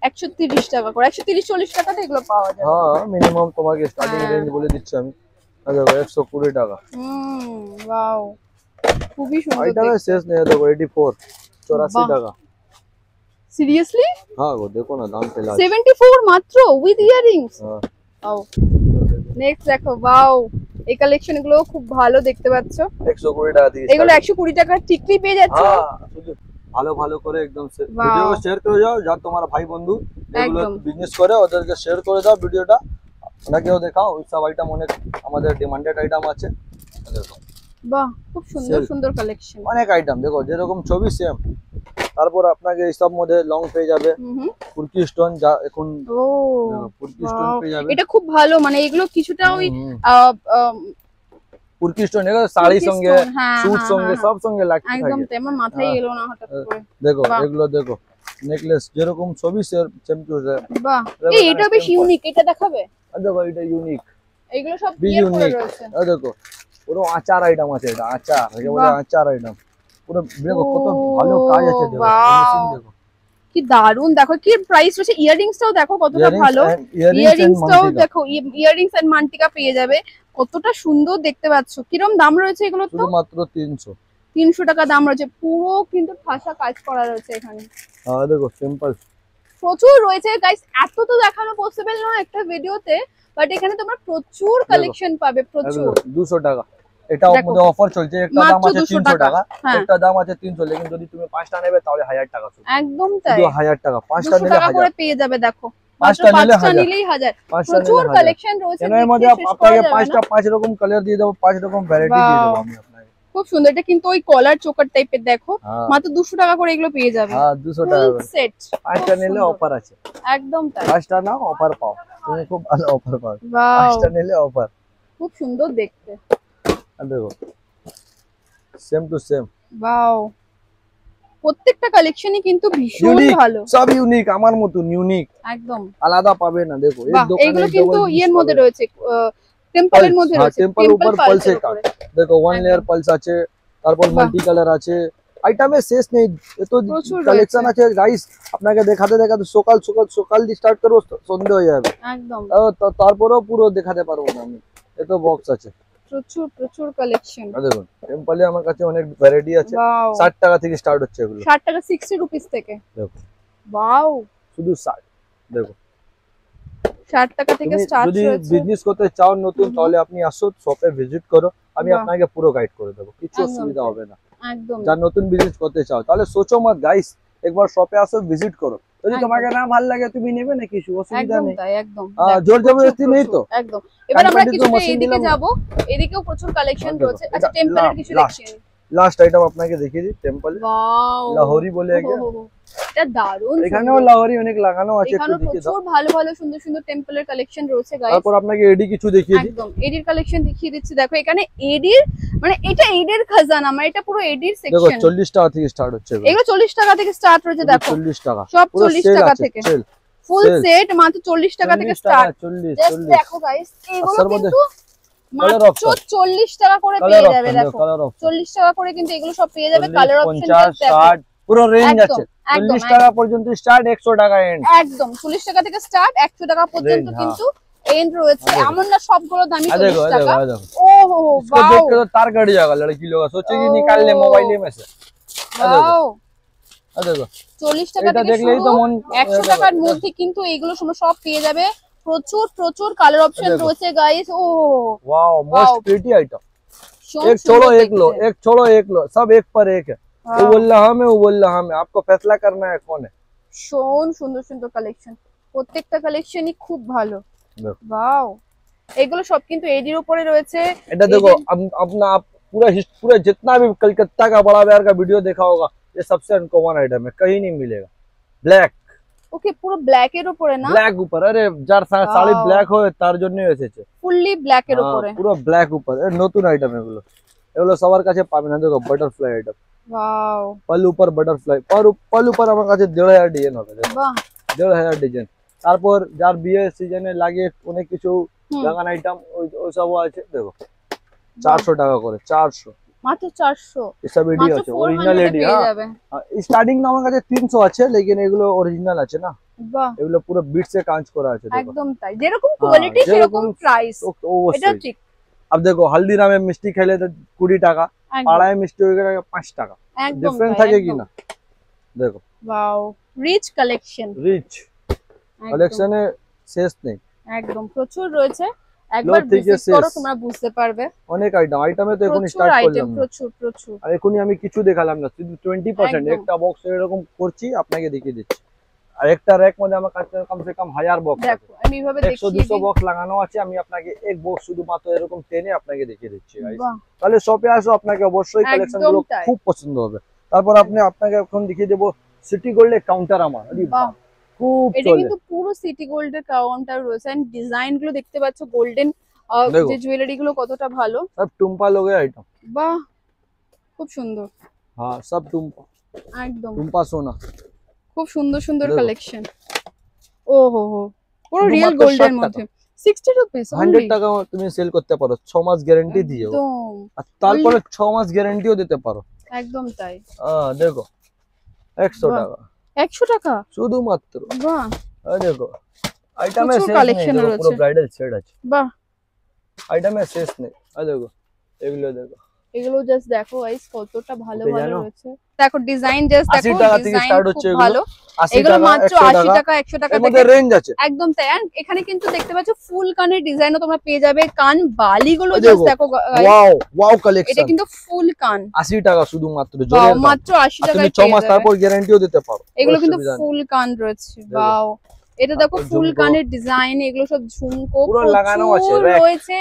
130 টাকা করে, 130-40 টাকাতে এগুলো পাওয়া যায়। হ্যাঁ মিনিমাম তোমাকে স্টার্টিং রেঞ্জ বলে দিচ্ছি আমি। দেখো 120 টাকা। ওয়াও, খুবই সুন্দর। আইটেমের শেষ নেই। দেখো 84, 84 টাকা। সিরিয়াসলি? হ্যাঁ গো, দেখো না দাম ফেলা 74 মাত্র উইথ ইয়ারিংস। হ্যাঁ ওয়াও, নেক্সট দেখো। ওয়াও, এই কালেকশন গুলো খুব ভালো দেখতে পাচ্ছ। 120 টাকা থেকে এগুলো 120 টাকার টিকলি পেয়ে যাচ্ছে। হ্যাঁ শুধু ভালো ভালো করে একদম ভিডিও শেয়ার করে যাও, যা তোমার ভাই বন্ধু এগুলো বিজনেস করে ওদেরকে শেয়ার করে দাও ভিডিওটা, ওনাকেও দেখাও। ওই সব আইটেম অনেক আমাদের ডিমান্ডেড আইটেম আছে। দেখো বাহ, খুব সুন্দর সুন্দর কালেকশন, অনেক আইটেম। দেখো যেরকম ছবি সেম। তারপর আপনাকে এই সব মধ্যে লং পেয়ে যাবে, পুরকি স্টোন, যা এখন পুরকি স্টোন পেয়ে যাবে। এটা খুব ভালো, মানে এগুলো কিছুটা ওই পুরকি স্টোন, এগুলো শাড়ির সঙ্গে, স্যুট সঙ্গে, সব সঙ্গে লাগছে একদম। তাই আমার মাথায় এলো না হঠাৎ করে। দেখো এগুলো দেখো নেকলেস, যেরকম ছবি সেম টু সেম। বাহ, এটা বেশ ইউনিক। এটা দেখাবে? দেখো এটা ইউনিক, এগুলো সব ইউনিক। দেখো পুরো আচার আইটেম আছে, এটা আচার, একে বলে আচার আইটেম। পুরো দেখো কত ভালো কাজ আছে। দেখো ফিনিশিং দেখো কি দারুন। দেখো কি প্রাইস রয়েছে। ইয়াররিংসটাও দেখো কতটা ভালো। ইয়াররিংসটাও দেখো, ইয়াররিংস এন্ড মান্টিকা পেয়ে যাবে। কতটা সুন্দর দেখতে পাচ্ছ। কিরকম দাম রয়েছে এগুলো? তো মাত্র 300 টাকা দাম রয়েছে। পুরো কিন্তু ঠাসা কাজ করা রয়েছে এখানে। হ্যাঁ দেখো সিম্পল প্রচুর রয়েছে গাইস। এত তো দেখানো পসিবল নয় একটা ভিডিওতে, বাট এখানে তোমরা প্রচুর কালেকশন পাবে, প্রচুর। 200 টাকা। এটা আমাদের অফার চলছে। একটা দাম আছে 300 টাকা, একটা দাম আছে 300, লেকিন যদি তুমি 5টা নেবে তাহলে 1000 টাকা। একদম তাই, শুধু 1000 টাকা। 5টা নিলে 1000 করে পেয়ে যাবে। দেখো 5টা নিলেই 1000। প্রচুর কালেকশন রয়েছে। এর মধ্যে আপনাকে 5টা 5 রকম কালার দিয়ে দেব, 5 রকম ভ্যারাইটি দিয়ে দেব আমি আপনাকে। খুব সুন্দর। এটা কিন্তু ওই কলার চোকার টাইপের। দেখো মাত্র 200 টাকা করে এগুলো পেয়ে যাবে। হ্যাঁ 200 টাকা সেট। 5টা নিলে অফার আছে। একদম তাই। 5টা নাও অফার পাও, তুমি খুব ভালো অফার পাও। 5টা নিলে অফার। খুব সুন্দর দেখতে। দেখো সেম টু সেম। ওয়াও, প্রত্যেকটা কালেকশনই কিন্তু ভীষণ ভালো, সব ইউনিক, আমার মতন ইউনিক, একদম আলাদা পাবে না। দেখো এই দোকানে এগুলো কিন্তু এর মধ্যে রয়েছে, টেম্পলের মধ্যে রয়েছে। টেম্পল উপর পালস এর কাজ। দেখো 1 লেয়ার পালস আছে, তারপর মাল্টি কালার আছে। আইটেমের শেষ নেই, এত কালেকশন আছে গাইস। আপনাকে দেখাতে দেখাতে সকাল দিয়ে স্টার্ট করব, সন্ধ্যা হয়ে যাবে একদম। তারপরেও পুরো দেখাতে পারবো না আমি, এত বক্স আছে। প্রচুর কালেকশন। দেখুন টেম্পলে আমার কাছে অনেক ভ্যারাইটি আছে। 60 টাকা থেকে স্টার্ট হচ্ছে এগুলো। 60 টাকা, 60 রুপিস থেকে। দেখো ওয়াও, শুধু 60। দেখো 60 টাকা থেকে স্টার্ট হচ্ছে। যদি বিজনেস করতে চাও নতুন, তাহলে আপনি আসো, শপে ভিজিট করো, আমি আপনাকে পুরো গাইড করে দেব, কিছু অসুবিধা হবে না একদম। যারা নতুন বিজনেস করতে চাও তাহলে সোচো মত গাইস, একবার শপে আসো, ভিজিট করো। যদি তোমাকে না ভালো লাগে তুমি নেবে না, কিছু অসুবিধা নেই। একদম জোর জবরদস্তি নেই তো। একদম। এবার আমরা কিছু এদিকে যাব, এদিকেও প্রচুর কালেকশন রয়েছে। আচ্ছা টেম্পলের কিছু দেখছেন। লাস্ট আইটেম আপনাকে দেখিয়ে দিই, টেম্পল। ওয়াও, লাহোরি বলে একটা। এটা দারুণ। এখানেও লাহোরি অনেক লাগানো আছে, একটু দেখিয়ে দাও। প্রচুর ভালো ভালো সুন্দর সুন্দর টেম্পলের কালেকশন রয়েছে গাইস। তারপর আপনাকে এডি কিছু দেখিয়ে দিই। একদম এডির কালেকশন দেখিয়ে দিচ্ছি। দেখো এখানে এডির, মানে এটা এডির খাজানা, মানে এটা পুরো এডির সেকশন। দেখো 40 টাকা থেকে স্টার্ট হচ্ছে। এগুলো 40 টাকা থেকে স্টার্ট হচ্ছে। দেখো 40 টাকা, সব 40 টাকা থেকে। ফুল সেট মাত্র 40 টাকা থেকে স্টার্ট। জাস্ট দেখো গাইস, এগুলো কিন্তু মাত্র 40 টাকা করে পেয়ে যাবে। দেখো 40 টাকা করে কিন্তু এগুলো সব পেয়ে যাবে। কালার অপশন 50, 60, পুরো রেঞ্জ আছে একদম 40 টাকা পর্যন্ত স্টার্ট 100 টাকা এন্ড একদম 40 টাকা থেকে স্টার্ট 100 টাকা পর্যন্ত Range, কিন্তু এন্ড রয়েছে এমন না সবগুলো দামি देखो 40 টাকা देखो ओहो इसको देख के तो तार कट जाएगा लड़की लोग सोचे कि निकाल ले मोबाइल में से वाओ देखो 40 টাকা এটা থেকে দেখলেই শুরু তো মন 100 টাকার মধ্যে কিন্তু এইগুলো সব পেয়ে যাবে প্রচুর প্রচুর কালার অপশন রয়েছে গাইস ও वाओ मोस्ट प्रीटी आइटम ভীষণ एक সুন্দর छोड़ो एक लो सब एक पर एक है हाँ। वो बोल रहा हमें वो बोल रहा हमें आपको फैसला करना है कौन है ভীষণ সুন্দর সুন্দর কালেকশন প্রত্যেকটা কালেকশনই খুব ভালো দেখো। ওয়াও এগুলো সব কিন্তু এডির উপরে রয়েছে এটা देखो अपना आप पूरा जितना भी कलकत्ता का बड़ा बाजार का वीडियो देखा होगा ये सबसे अनकॉमन आइटम है कहीं नहीं मिलेगा ब्लैक ওকে পুরো ব্ল্যাক এর উপরে না ব্ল্যাক উপর আরে যার শাড়ি ব্ল্যাক হয় তার জন্য এসেছে ফুললি ব্ল্যাক এর উপরে পুরো ব্ল্যাক উপর এর নতুন আইটেম এগুলো সবার কাছে পাবেন না দেখো বাটারফ্লাই আইটেম ওয়াও পাল্লু উপর বাটারফ্লাই পাল্লু উপর আমার কাছে 1500 ডিজাইন হবে বাহ 1500 ডিজাইন তারপর যার বিয়ে সিজনে লাগে অনেক কিছু লাগান আইটেম ওই সব আছে দেখো 400 টাকা করে 400 মাত্র 400 এসব এডি আছে অরিজিনাল এডি হ্যাঁ স্টার্টিং না আমার কাছে 300 আছে लेकिन এগুলো অরিজিনাল আছে না বাহ এগুলো পুরো বিট से কাজ করা আছে দেখো একদম তাই যেরকম কোয়ালিটি সেরকম প্রাইস এটা ঠিক अब देखो हल्दीरामे मिष्टी खेले तो 20 টাকা পাড়ায় মিষ্টি হয়ে গেলে 5 টাকা একদম ডিফারেন্ট থাকে কি না দেখো ওয়াও রিচ কালেকশন রিচ কালেকশনে শেষ নেই একদম প্রচুর রয়েছে একবার ভিজিট করো তোমরা বুঝতে পারবে অনেক আইটেমে তো এখন স্টার্ট করলাম প্রচুর আর এখনই আমি কিছু দেখালাম না শুধু 20% একটা বক্স এরকম করছি আপনাকে দেখিয়ে দিচ্ছি আর একটা র‍্যাক মধ্যে আমার কাছে কমসে কম 1000 বক্স দেখো আমি এইভাবে দেখিয়ে 100 200 বক্স লাগানো আছে আমি আপনাকে এক বক্স শুধু মাত্র এরকম টেনে আপনাকে দেখিয়ে দিচ্ছি গাইস তাহলে শপে আসো আপনাকে অবশ্যই কালেকশনগুলো খুব পছন্দ হবে তারপর আপনাকে এখন দেখিয়ে দেব সিটি গোল্ডের কাউন্টার আমার আরে বাহ খুব চলে এটা কিন্তু পুরো সিটি গোল্ডের কাউন্টার রয়েছে এন্ড ডিজাইন গুলো দেখতে পাচ্ছ গোল্ডেন যে জুয়েলারি গুলো কতটা ভালো সব টুম্পা লোগে আইটেম বাহ খুব সুন্দর হ্যাঁ সব টুম্পা একদম টুম্পা সোনা খুব সুন্দর সুন্দর কালেকশন ও হো হো পুরো রিয়েল গোল্ডের মধ্যে 60 রুপিস 100 টাকা তুমি সেল করতে পারো 6 মাস গ্যারান্টি দিও আর তারপরে 6 মাস গ্যারান্টিও দিতে পারো একদম তাই দেখো 100 টাকা 100 টাকা শুধুমাত্র বাহ দেখো আইটেমে শেষ কালেকশন নেই পুরো ব্রাইডাল সেট আছে বাহ আইটেমে শেষ নেই দেখো এগুলো জাস্ট দেখো গাইস কতটা ভালো ভালো রয়েছে দেখো ডিজাইন জাস্ট দেখো 80 টাকা থেকে স্টার্ট হচ্ছে ভালো এগুলো মাত্র 80 টাকা 100 টাকা থেকে রেঞ্জ আছে একদম তাই আর এখানে কিন্তু দেখতে পাচ্ছ ফুল কানের ডিজাইনও তোমরা পেয়ে যাবে কান বালিগুলো জাস্ট দেখো ওয়াও কালেকশন এটা কিন্তু ফুল কান 80 টাকা শুধুমাত্র জোরে মাত্র 80 টাকায় তুমি 6 মাস তারপর গ্যারান্টিও দিতে পারো এগুলো কিন্তু ফুল কান রয়েছে ওয়াও এটা দেখো ফুল কানের ডিজাইন এগুলো সব ঝুমকো পুরো লাগানো আছে রয়েছে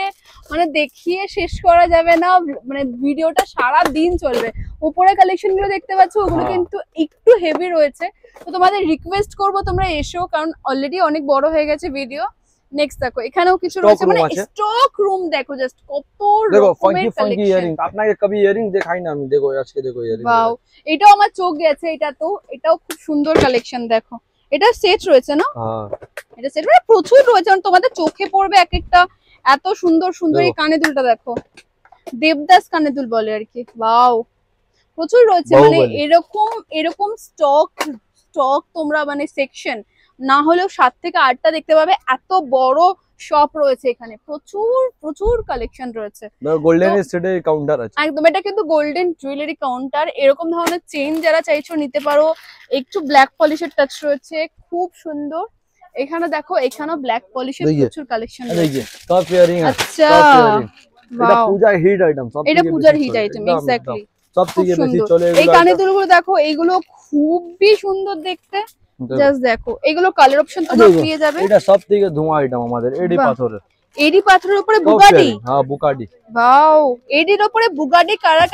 মানে দেখিয়ে শেষ করা যাবে না মানে ভিডিওটা সারা দিন চলবে উপরে কালেকশন গুলো দেখতে পাচ্ছ ওগুলো কিন্তু একটু হেভি রয়েছে তো তোমাদের রিকোয়েস্ট করব তোমরা এসো কারণ অলরেডি অনেক বড় হয়ে গেছে ভিডিও নেক্সট দেখো এখানেও কিছু রয়েছে মানে স্টক রুম দেখো জাস্ট কত রকমের কালেকশন ইয়ারিং আপনাকে কবি ইয়ারিং দেখাই না আমি দেখো আজকে দেখো ইয়ারিং ওয়াও এটাও আমার চোখ গেছে এটাও খুব সুন্দর কালেকশন দেখো এটা সেট রয়েছে না হ্যাঁ এটা সেট মানে প্রচুর রয়েছে কারণ তোমাদের চোখে পড়বে এক একটা এত সুন্দর সুন্দর এই কানে দুলটা দেখো দেবদাস কানে দুল বলে আর কি ওয়াও প্রচুর রয়েছে মানে এরকম স্টক তোমরা মানে সেকশন না হলেও 7 থেকে 8টা দেখতে পাবে এত বড় শপ রয়েছে এখানে প্রচুর কালেকশন রয়েছে গোল্ডেন স্টেডে কাউন্টার আছে একদম এটা কিন্তু গোল্ডেন জুয়েলারি কাউন্টার এরকম ধরনের চেইন যারা চাইছো নিতে পারো একটু ব্ল্যাক পলিশের টাচ রয়েছে খুব সুন্দর এখানে দেখো এখানেও ব্ল্যাক পলিশের প্রচুর কালেকশন রয়েছে কাপ ইয়ারিং আচ্ছা এটা পূজার হিট আইটেম সব এটা পূজার হিট আইটেম এক্স্যাক্টলি সব থেকে বেশি চলে এই কানে দুলগুলো দেখো এইগুলো খুবই সুন্দর দেখতে জাস্ট দেখো এগুলো কালার অপশন তোমরা পেয়ে যাবে এটা সব থেকে ধোঁয়া আইটেম আমাদের এডি পাথরের এডি পাথরের উপরে বুগাটি হ্যাঁ বুগাটি ওয়াও এডির উপরে বুগাটি কারা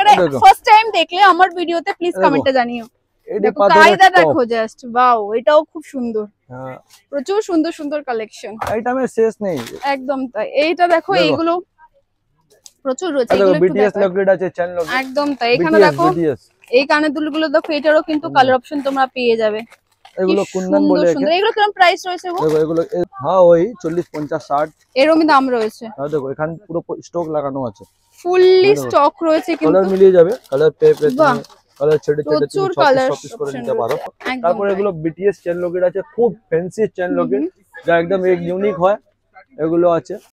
ফার্স্ট টাইম দেখলে আমার ভিডিওতে প্লিজ কমেন্টে জানিও এডি পাথরের কায়দা দেখো জাস্ট ওয়াও এটাও খুব সুন্দর হ্যাঁ প্রচুর সুন্দর কালেকশন আইটেমের শেষ নেই একদম তাই এইটা দেখো এইগুলো প্রচুর রয়েছে এগুলো বিটিএস লকেট আছে চ্যানেল একদম তাই এখানে দেখো এই কানের দুলগুলো দেখো এটারও কিন্তু কালার অপশন তোমরা পেয়ে যাবে এগুলো কুন্দন বলে এগুলো কিরকম প্রাইস রয়েছে গো দেখো এগুলো হ্যাঁ ওই 40 50 60 এরকমই দাম রয়েছে হ্যাঁ দেখো এখানে পুরো স্টক লাগানো আছে ফুললি স্টক রয়েছে কিন্তু কালার মিলিয়ে যাবে কালার পে কালার ছেড়ে ছেড়ে প্রচুর তুমি 6 কালার পিস করে নিতে পারো। একদম তারপরে এগুলো বিটিএস চেন লকেট আছে, খুব ফ্যান্সি চেন লকেট যা একদম ইউনিক হয়, এগুলো আছে।